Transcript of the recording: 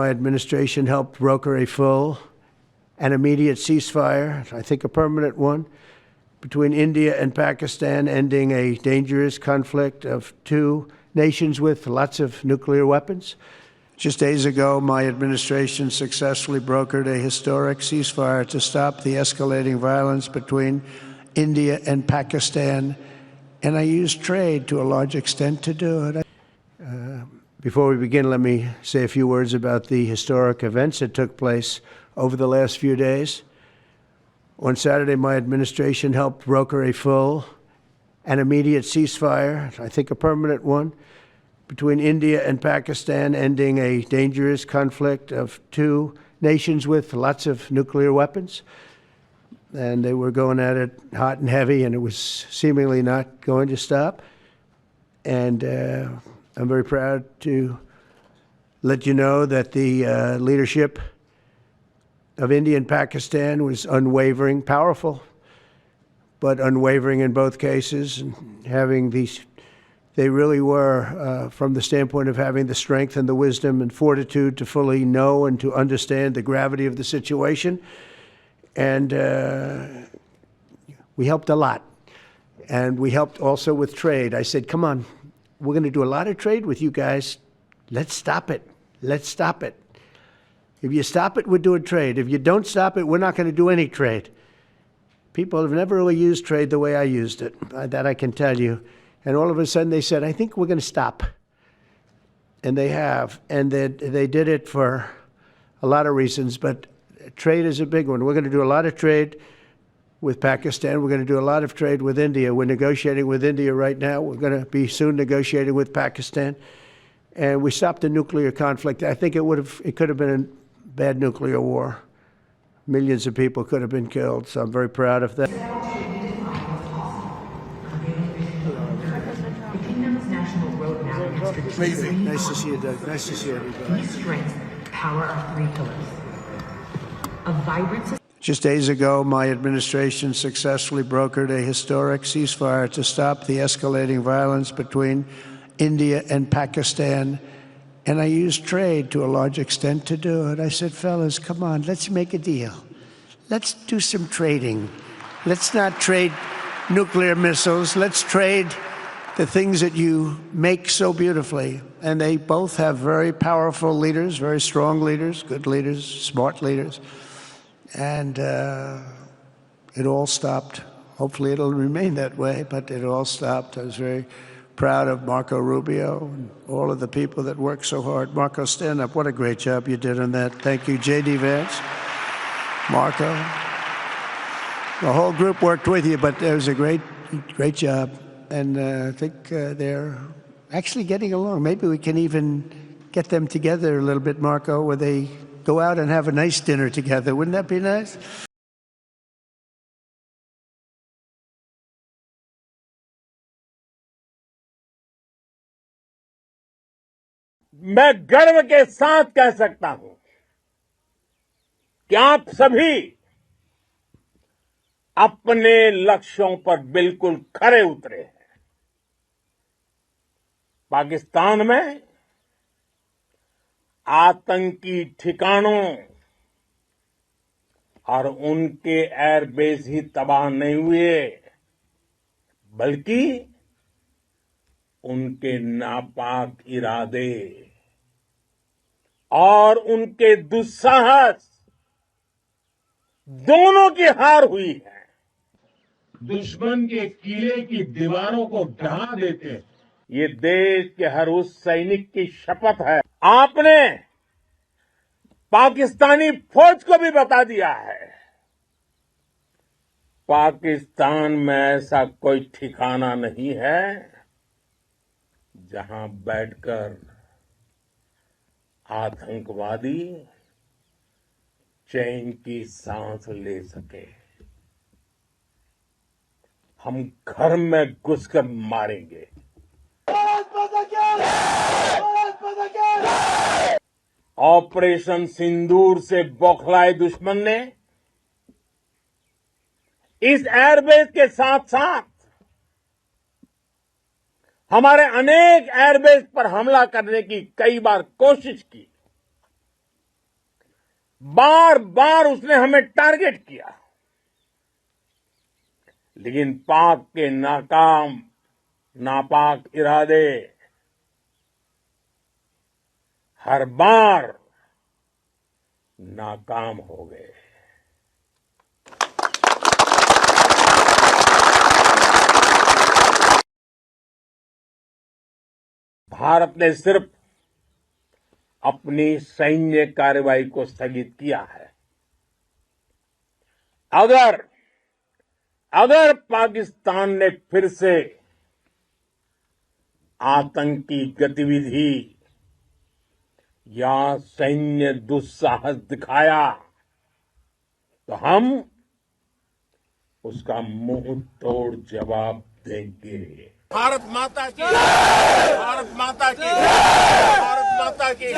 My administration helped broker a full and immediate ceasefire, I think a permanent one, between India and Pakistan, ending a dangerous conflict of two nations with lots of nuclear weapons. Just days ago, my administration successfully brokered a historic ceasefire to stop the escalating violence between India and Pakistan, and I used trade to a large extent to do it. Before we begin, let me say a few words about the historic events that took place over the last few days. On Saturday, my administration helped broker a full and immediate ceasefire, I think a permanent one, between India and Pakistan, ending a dangerous conflict of two nations with lots of nuclear weapons. And they were going at it hot and heavy, and it was seemingly not going to stop. And I'm very proud to let you know that the leadership of India and Pakistan was unwavering, powerful, but unwavering in both cases, and having these, they really were, from the standpoint of having the strength and the wisdom and fortitude to fully know and to understand the gravity of the situation. And we helped a lot. And we helped also with trade. I said, come on, we're going to do a lot of trade with you guys. Let's stop it. Let's stop it. If you stop it, we're doing trade. If you don't stop it, we're not going to do any trade. People have never really used trade the way I used it. That I can tell you. And all of a sudden they said, I think we're going to stop. And they have. And they did it for a lot of reasons, but trade is a big one. We're going to do a lot of trade with Pakistan. We're going to do a lot of trade with India. We're negotiating with India right now. We're going to be soon negotiating with Pakistan. And we stopped the nuclear conflict. I think it could have been a bad nuclear war. Millions of people could have been killed, so I'm very proud of that. The kingdom's national roadmap. Amazing. Nice to see you, Doug. Nice to see everybody. Strength, power of three pillars. A vibrant. Just days ago, my administration successfully brokered a historic ceasefire to stop the escalating violence between India and Pakistan. And I used trade to a large extent to do it. I said, fellas, come on, let's make a deal. Let's do some trading. Let's not trade nuclear missiles. Let's trade the things that you make so beautifully. And they both have very powerful leaders, very strong leaders, good leaders, smart leaders. And it all stopped. Hopefully it'll remain that way, but it all stopped. I was very proud of Marco Rubio and all of the people that worked so hard. Marco, stand up. What a great job you did on that. Thank you, J.D. Vance, Marco. The whole group worked with you, but it was a great job. And I think they're actually getting along. Maybe we can even get them together a little bit, Marco, where they go out and have a nice dinner together. Wouldn't that be nice? मैं गर्व के साथ कह सकता हूं कि आप सभी अपने लक्ष्यों पर बिल्कुल खरे उतरे हैं। पाकिस्तान में आतंकी ठिकानों और उनके एयरबेस ही तबाह नहीं हुए, बल्कि उनके नापाक इरादे और उनके दुस्साहस दोनों की हार हुई है। दुश्मन के किले की दीवारों को ढहा देते हैं। ये देश के हर उस सैनिक की शपथ है। आपने पाकिस्तानी फौज को भी बता दिया है, पाकिस्तान में ऐसा कोई ठिकाना नहीं है जहां बैठकर आतंकवादी चैन की सांस ले सके। हम घर में घुसकर मारेंगे। ऑपरेशन सिंदूर से बौखलाए दुश्मन ने इस एयरबेस के साथ साथ हमारे अनेक एयरबेस पर हमला करने की कई बार कोशिश की, बार बार उसने हमें टारगेट किया, लेकिन पाक के नापाक इरादे हर बार नाकाम हो गए। भारत ने सिर्फ अपनी सैन्य कार्रवाई को स्थगित किया है। अगर पाकिस्तान ने फिर से आतंकी गतिविधि या सैन्य दुस्साहस दिखाया तो हम उसका मुंह तोड़ जवाब देंगे। भारत माता की, भारत माता की, भारत माता की।